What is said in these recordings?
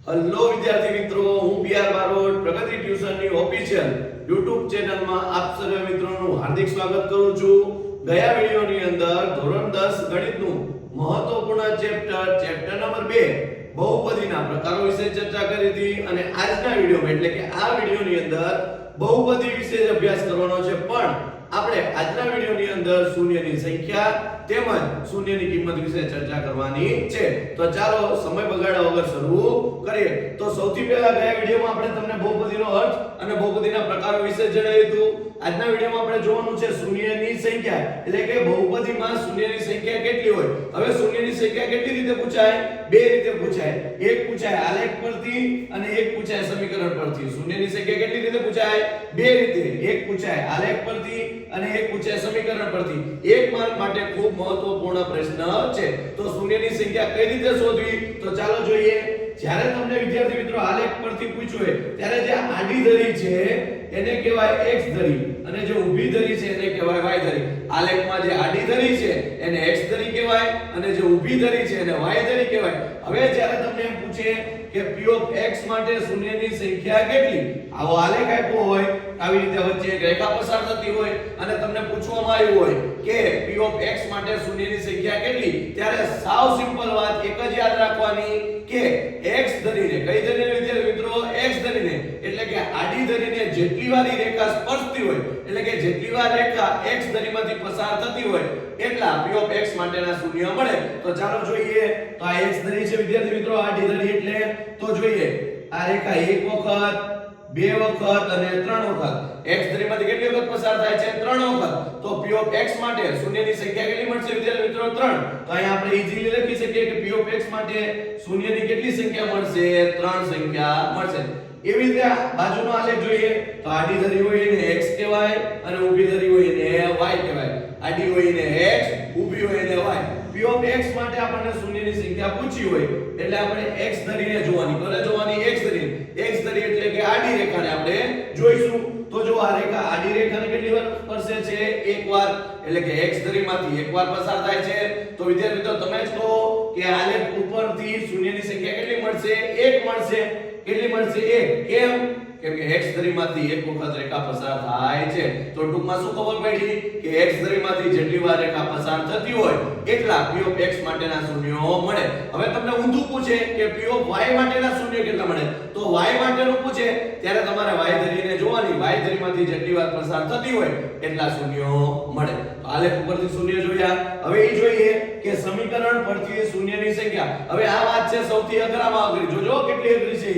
Hello વિદ્યાર્થી મિત્રો, હું પીઆર બારોટ પ્રગતિ ટ્યુશનની ઓફિશિયલ YouTube ચેનલમાં આપ સર્વ મિત્રોનું હાર્દિક સ્વાગત કરું છું. ગયા વિડિયોની અંદર ધોરણ 10 ગણિતનું મહત્વપૂર્ણ ચેપ્ટર નંબર 2 બહુપદીના પ્રકારો વિશે ચર્ચા કરી હતી અને આજના વિડિયોમાં એટલે કે આ વિડિયોની અંદર બહુપદી વિશે જ અભ્યાસ કરવાનો છે. પણ આપણે આજના વિડિયોની અંદર શૂન્યની સંખ્યા તેમજ શૂન્યની કિંમત વિશે ચર્ચા કરવાની છે. તો ચાલો સમય બગાડ્યા વગર શરૂ કરીએ. તો સૌથી પહેલા ગયા વિડિયોમાં આપણે તમને બહુપદીનો અર્થ અને બહુપદીના પ્રકારો વિશે જણાવ્યું હતું. આજના વિડિયોમાં આપણે જોવાનું છે શૂન્યની સંખ્યા એટલે કે બહુપદીમાં શૂન્યની સંખ્યા કેટલી હોય. હવે શૂન્યની સંખ્યા કેટલી રીતે પૂછાય? બે રીતે પૂછાય. એક પૂછાય આલેખ પરથી અને એક પૂછાય સમીકરણ પરથી. શૂન્યની સંખ્યા કેટલી રીતે પૂછાય? બે રીતે. એક પૂછાય આલેખ પરથી અને એક પૂછાય સમીકરણ પરથી. એક માર્ક માટે ખૂબ મહત્વપૂર્ણ પ્રશ્ન છે. તો શૂન્યની સંખ્યા કઈ રીતે શોધવી? તો ચાલો જોઈએ. જ્યારે તમને વિદ્યાર્થી મિત્રો આલેખ પરથી પૂછ્યું હોય ત્યારે જે આડી ધરી છે એને કહેવાય x ધરી અને જે ઊભી ધરી છે એને કહેવાય y ધરી. આલેખમાં જે આડી ધરી છે એને x ધરી કહેવાય અને જે ઊભી ધરી છે એને y ધરી કહેવાય. હવે જ્યારે તમને એમ પૂછે કે p of x માટે શૂન્યની સંખ્યા કેટલી, આવો આલેખ આપ્યો હોય, આવી રીતે વચ્ચે એક રેખા પસાર થતી હોય અને તમને પૂછવામાં આવ્યું હોય કે p of x માટે શૂન્યની સંખ્યા કેટલી, ત્યારે સાવ સિમ્પલ વાત એક જ યાદ રાખવાની કે x ધરીને, કઈ ધરીને વિદ્યાર્થી મિત્રો? x ધરીને એટલે કે આડી ધરીને જેટલી વાર રેખા સ્પર્શતી હોય એટલે કે જેટલી વાર રેખા x ધરીમાંથી પસાર થતી હોય એટલા p of x માટેના શૂન્ય મળે. તો ચાલો જોઈએ. તો આ x ધરી છે વિદ્યાર્થી મિત્રો, આડી ધરી એટલે તો જોઈએ આ રેખા એક વખત, બે વખત અને ત્રણ વખત x ધરીમાંથી કેટલી વખત પસાર થાય છે? ત્રણ વખત. તો p of x માટે શૂન્યની સંખ્યા કેટલી મળશે વિદ્યાર્થી મિત્રો? 3. તો અહીં આપણે ઈઝીલી લખી શકીએ કે p of x માટે શૂન્યની કેટલી સંખ્યા મળશે? 3 સંખ્યા મળશે. એવી રીતે બાજુનો આલેખ જોઈએ. તો આડી ધરી હોય એને x કહેવાય અને ઊભી ધરી હોય એને y કહેવાય. આડી હોય એને x, ઊભી હોય એને y. p of x માટે આપણને શૂન્યની સંખ્યા પૂછી હોય એટલે આપણે x ધરીને જોવાની. કોને જોવાની? x ધરીને. x ધરી એટલે કે આડી રેખાને આપણે જોઈશું. તો જો આ રેખા આડી રેખાને કેટલી વાર સ્પર્શે છે? એકવાર. એટલે કે x ધરીમાંથી એકવાર પસાર થાય છે. તો વિદ્યાર્થી મિત્રો તમે જ કહો કે આલેખ ઉપરથી શૂન્યની સંખ્યા કેટલી મળશે? 1 મળશે. કેટલી મળશે? 1. કેમ? કેમ કે x ધરીમાંથી એક વખત રેખા પસાર થાય છે. તો ટૂંકમાં શું ખબર પડી કે x ધરીમાંથી જેટલી વાર રેખા પસાર થતી હોય એટલા p of x માટેના શૂન્યો મળે. હવે તમને ઊંધું પૂછે કે p of y માટેના શૂન્ય કેટલા મળે? તો y માટેનું પૂછે ત્યારે તમારે y ધરીને જોવાની. y ધરીમાંથી જેટલી વાર પસાર થતી હોય એટલા શૂન્યો મળે. તો આલેખ ઉપરથી શૂન્ય જોયા. હવે એ જોઈએ કે સમીકરણ પરથી શૂન્યની સંખ્યા. હવે આ વાત છે સૌથી અઘરામાં અઘરી. જોજો કેટલી અઘરી છે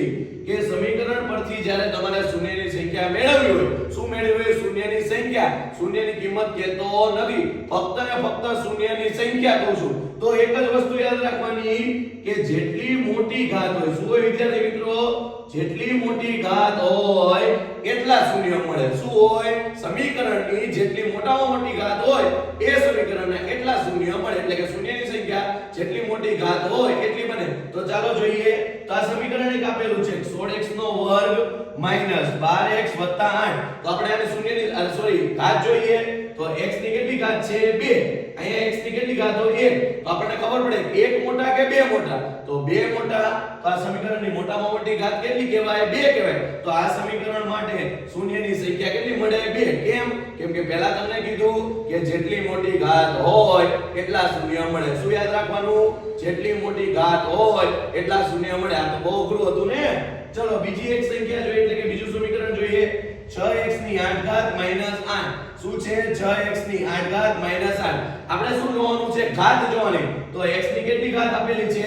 કે સમીકરણ પરથી જ્યારે તમારે શૂન્યની સંખ્યા મેળવવી હોય, શું મેળવવી હોય? શૂન્યની સંખ્યા. શૂન્યની કિંમત કહેતો નથી, ફક્ત ને ફક્ત શૂન્યની સંખ્યા કહું છું. તો એક જ વસ્તુ યાદ રાખવાની કે જેટલી મોટી ઘાત હોય, શું હોય વિદ્યાર્થી મિત્રો? જેટલી મોટી ઘાત હોય એટલા શૂન્ય મળે. શું હોય? સમીકરણની જેટલી મોટામાં મોટી ઘાત હોય એ સમીકરણના એટલા શૂન્ય મળે. એટલે કે શૂન્યની સંખ્યા જેટલી મોટી ઘાત હોય એટલી બને. તો ચાલો જોઈએ. તો આ સમીકરણ એક આપેલું છે 16x નો વર્ગ માઈનસ 12x 8. તો આપણે આને શૂન્યની ઘાત જોઈએ. તો x ની કેટલી ઘાત છે? 2. અહીંયા x ની કેટલી ઘાત હોય? 1. તો આપણને ખબર પડે કે 1 મોટા કે 2 મોટા? તો 2 મોટા. તો આ સમીકરણની મોટામાં મોટી ઘાત કેટલી કહેવાય? 2 કહેવાય. તો આ સમીકરણ માટે શૂન્યની સંખ્યા કેટલી મળે? 2. કેમ? કેમ કે પહેલા તમને કીધું કે જેટલી મોટી ઘાત હોય એટલા શૂન્ય મળે. શું યાદ રાખવાનું? જેટલી મોટી ઘાત હોય એટલા શૂન્ય મળે. આ તો બહુ અઘરું હતું ને. ચલો બીજી એક સંખ્યા જોઈએ એટલે કે બીજું સમીકરણ જોઈએ. 6x ની 8 ઘાત માઈનસ 8. શું છે? 6x ની 8 ઘાત માઈનસ 8. આપણે શું જોવાનું છે? ઘાત જોવાની. તો x ની કેટલી ઘાત આપેલી છે?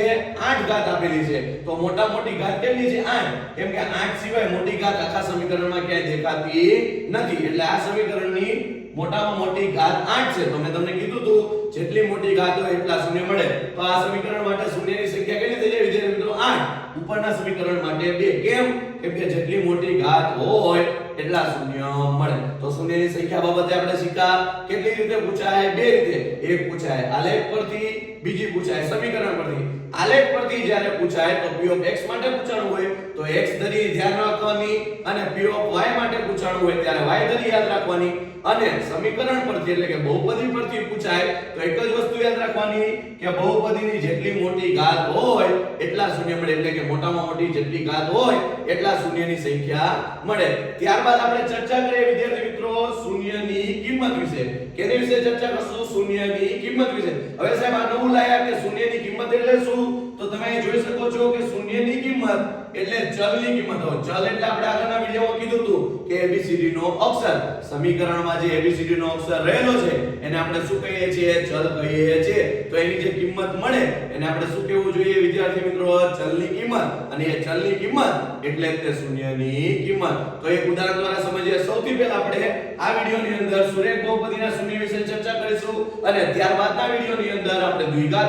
8 ઘાત આપેલી છે. તો મોટા મોટી ઘાત કેટલી છે? 8. કેમ કે 8 સિવાય મોટી ઘાત આખા સમીકરણમાં ક્યાંય દેખાતી નથી. એટલે આ સમીકરણની મોટામાં મોટી ઘાત 8 છે. તો મેં તમને કીધું હતું જેટલી મોટી ઘાત હોય એટલા શૂન્ય મળે. તો આ સમીકરણ માટે શૂન્યની સંખ્યા કેટલી થઈ જાય વિદ્યાર્થી મિત્રો? 8. ઉપરના સમીકરણ માટે 2. કેમ? કેમ કે જેટલી મોટી ઘાત હોય એટલા શૂન્ય મળે. તો શૂન્યની સંખ્યા બાબતે આપણે શીખ્યા કેટલી રીતે પૂછાય? બે રીતે. એક પૂછાય આલેખ પરથી, બીજી પૂછાય સમીકરણ પરથી. આલેખ પરથી જ્યારે પૂછાય તો p of x માટે પૂછાણું હોય તો x ધરી ધ્યાન રાખવાની અને p of y માટે પૂછાણું હોય ત્યારે y ધરી યાદ રાખવાની અને સમીકરણ પરથી એટલે કે બહુપદી પરથી પૂછાય તો એક જ વસ્તુ યાદ રાખવાની કે બહુપદીની જેટલી મોટી ઘાત હોય એટલા શૂન્ય મળે એટલે કે મોટામાં મોટી જેટલી ઘાત હોય એટલા શૂન્યની સંખ્યા મળે. ત્યારબાદ આપણે ચર્ચા કરીએ વિદ્યાર્થી મિત્રો શૂન્યની કિંમત વિશે. કેની વિશે ચર્ચા કરશું? શૂન્યની કિંમત વિશે. હવે સાહેબ આ નવું લાયા કે શૂન્યની કિંમત એટલે શું? તો તમે અહીં જોઈ શકો છો કે શૂન્યની કિંમત એટલે ચલની કિંમત હોય. ચલ એટલે આપણે આગળના વિડિયોમાં કીધું હતું કે ABCD નો અક્ષર, સમીકરણમાં જે ABCD નો અક્ષર રહેલો છે એને આપણે શું કહીએ છીએ? ચલ કહીએ છીએ. તો એની જે કિંમત મળે એને આપણે શું કહેવું જોઈએ વિદ્યાર્થી મિત્રો? ચલની કિંમત. અને એ ચલની કિંમત એટલે તે શૂન્યની કિંમત. તો એક ઉદાહરણ દ્વારા સમજીએ. સૌથી પહેલા આપણે આ વિડિયોની અંદર સુરેખ બહુપદીના શૂન્ય વિશે ચર્ચા કરીશું અને ત્યારબાદના વિડિયોની અંદર આપણે દ્વિઘાત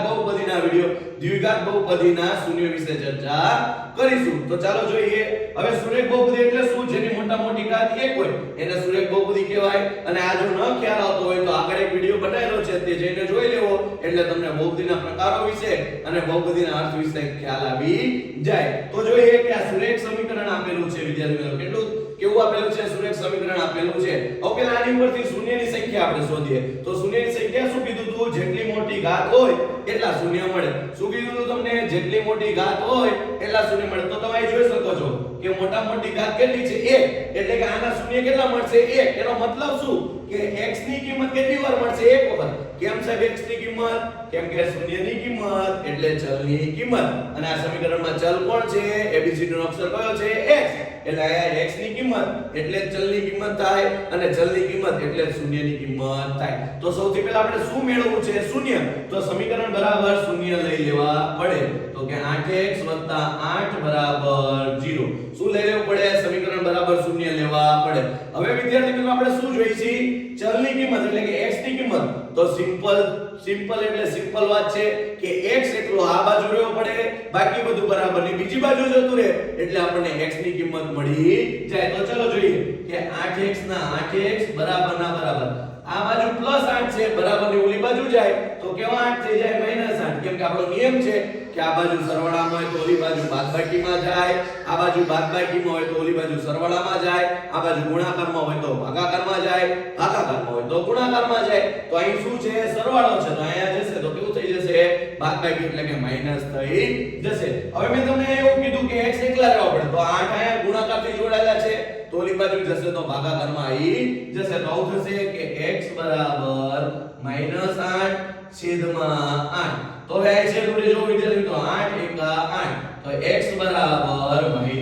બહુપદીના શૂન્ય વિશે ચર્ચા કરીશું. તો ચાલો જોઈએ. હવે સુરેખ બહુપદી એટલે શું? જેની મોટા મોટી ઘાત 1 હોય એને સુરેખ બહુપદી કહેવાય. અને આ જો ન ખ્યાલ આવતો હોય તો આગળ એક વિડિયો બનાવેલો છે તે જઈને જોઈ લેવો એટલે તમને બહુપદીના પ્રકારો વિશે અને બહુપદીના અર્થ વિશે ખ્યાલ આવી જાય. તો જોઈએ કે આ સુરેખ સમીકરણ આપેલું છે વિદ્યાર્થી મિત્રો. કેટલું કેવું આપેલું છે? સુરેખ સમીકરણ આપેલું છે. હવે પહેલા આની ઉપરથી શૂન્યની સંખ્યા આપણે શોધીએ. તો શૂન્યની સંખ્યા શું કીધું તું? જેટલી મોટી ઘાત હોય એટલા શૂન્ય મળે. શું કીધું તું તમને? જેટલી મોટી ઘાત હોય એટલા શૂન્ય મળે. તો તમે જોઈ શકો છો કે મોટા મોટી ઘાત કેટલી છે? 1. એટલે કે આના શૂન્ય કેટલા મળશે? 1. એનો મતલબ શું? કે x ની કિંમત કેટલી વાર મળશે? 1 વખત. કેમ સાહેબ x ની કિંમત? કેમ કે શૂન્યની કિંમત એટલે ચલની કિંમત. અને આ સમીકરણમાં ચલ કોણ છે? ABCD નો અક્ષર કયો છે? x. એટલે આ x ની કિંમત એટલે ચલની કિંમત થાય અને ચલની કિંમત એટલે શૂન્યની કિંમત થાય. તો સૌથી પહેલા આપણે શું મેળવવું છે? શૂન્ય. તો સમીકરણ બરાબર શૂન્ય લઈ લેવા પડે. તો કે 8x 8 બરાબર 0. શું લઈ લેવું પડે? સમીકરણ બરાબર શૂન્ય લેવા પડે. હવે વિદ્યાર્થી મિત્રો આપણે શું જોઈશી? ચલની કિંમત એટલે કે x ની કિંમત. તો સિમ્પલ એટલે સિમ્પલ વાત છે કે x એકલો આ બાજુ રહેવો પડે, બાકી બધું બરાબર ની બીજી બાજુ જતું રહે એટલે આપણને x ની કિંમત મળી જાય. તો ચલો જોઈએ કે 8x ના 8x બરાબર ના બરાબર. આ બાજુ +8 છે, બરાબર ની ઓલી બાજુ જાય તો કેવા 8 થઈ જાય? -8. કેમ કે આપણો નિયમ છે કે આ બાજુ સરવાળામાં હોય તો ઓલી બાજુ બાદબાકીમાં જાય, આ બાજુ બાદબાકીમાં હોય તો ઓલી બાજુ સરવાળામાં જાય, આ બાજુ ગુણાકારમાં હોય તો ભાગાકારમાં જાય, ભાગાકારમાં હોય તો ગુણાકારમાં જાય. તો અહીં શું છે? સરવાળો છે. તો અહીંયા જશે તો કેવું થઈ જશે? બાદબાકી એટલે કે માઈનસ થઈ જશે. હવે મેં તમને એવું કીધું કે x એકલા રહેવા પડે. તો 8 અહીંયા ગુણાકારથી જોડાયેલા છે તો ઓલી બાજુ જશે તો ભાગાકારમાં આવી જશે. તો આવું થશે કે x બરાબર -8 છેદમાં 8. તો હવે આ છે જોડે જો વિદ્યાર્થી મિત્રો 8 એકા 8. તો x બરાબર -1.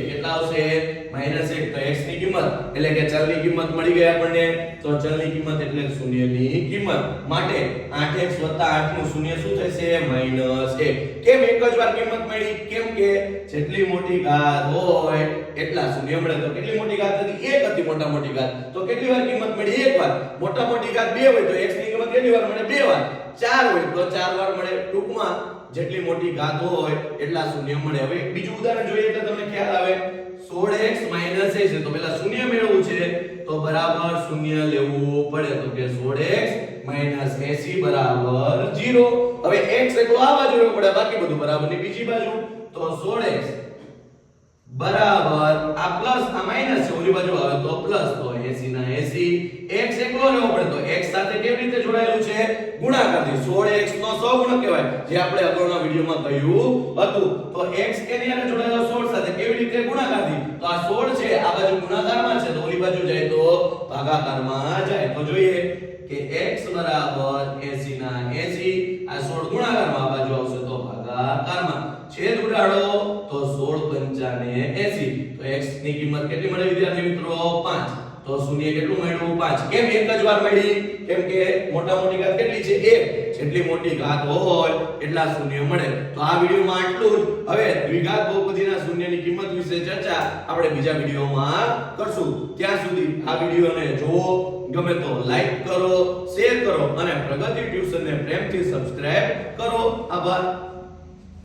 કેટલા આવશે? -1. તો x ની કિંમત એટલે કે ચલની કિંમત મળી ગઈ આપણને. તો ચલની કિંમત એટલે શૂન્યની કિંમત. માટે 8x 8 નું શૂન્ય શું થશે? -1. કેમ એક જ વાર કિંમત મળી? કેમ કે જેટલી મોટી ઘાત હોય એટલા શૂન્ય મળે. તો કેટલી મોટી ઘાત હતી? 1 હતી મોટા મોટી ઘાત. તો કેટલી વાર કિંમત મળી? 1 વાર. મોટા મોટી ઘાત 2 હોય તો x ની કિંમત કેટલી વાર મળે? 2 વાર. 4 હોય તો 4 વાર મળે. ટૂંકમાં જેટલી મોટી ઘાત હોય એટલા શૂન્ય મળે. હવે બીજું ઉદાહરણ જોઈએ એટલે તમને ખ્યાલ આવે. 16x - 8 છે તો પહેલા શૂન્ય મેળવવું છે તો બરાબર શૂન્ય લેવું પડે. તો કે 16x - 80 બરાબર 0. હવે x એકલો આ બાજુ રહેવું પડે, બાકી બધું બરાબર ની બીજી બાજુ. તો 16x બરાબર આ પ્લસ આ માઈનસ છે, ઓલી બાજુ આવે તો પ્લસ. તો 80 ના 80. x એકલો લેવો પડે તો x સાથે કેવી રીતે જોડાયેલું છે? ગુણાકારથી. 16x નો સહગુણક કહેવાય જે આપણે અગાઉના વિડિયોમાં કહ્યું હતું. તો x કેની સાથે જોડાયેલો? 16 સાથે. કેવી રીતે? ગુણાકારથી. તો આ 16 છે આ બાજુ ગુણાકારમાં છે તો ઓલી બાજુ જાય તો ભાગાકારમાં જાય. તો જોઈએ કે x બરાબર 80 ના 80. આ 16 ગુણાકારમાં આ બાજુ આવશે તો ભાગાકારમાં. છેદ ઉડાડો તો 16 પંચાને 80. તો x ની કિંમત કેટલી મળે વિદ્યાર્થી મિત્રો? 5. તો શૂન્ય કેટલું મળ્યું? 5. કેમ એક જ વાર મળી? કેમ કે મોટા મોટી ઘાત કેટલી છે? 1. જેટલી મોટી ઘાત હોય એટલા શૂન્ય મળે. તો આ વિડિયોમાં આટલું જ. હવે દ્વિઘાત બહુપદીના શૂન્યની કિંમત વિશે ચર્ચા આપણે બીજા વિડિયોમાં કરશું. ત્યાં સુધી આ વિડિયોને જુઓ, ગમે તો લાઈક કરો, શેર કરો અને પ્રગતિ ટ્યુશનને પ્રેમથી સબસ્ક્રાઇબ કરો. આભાર.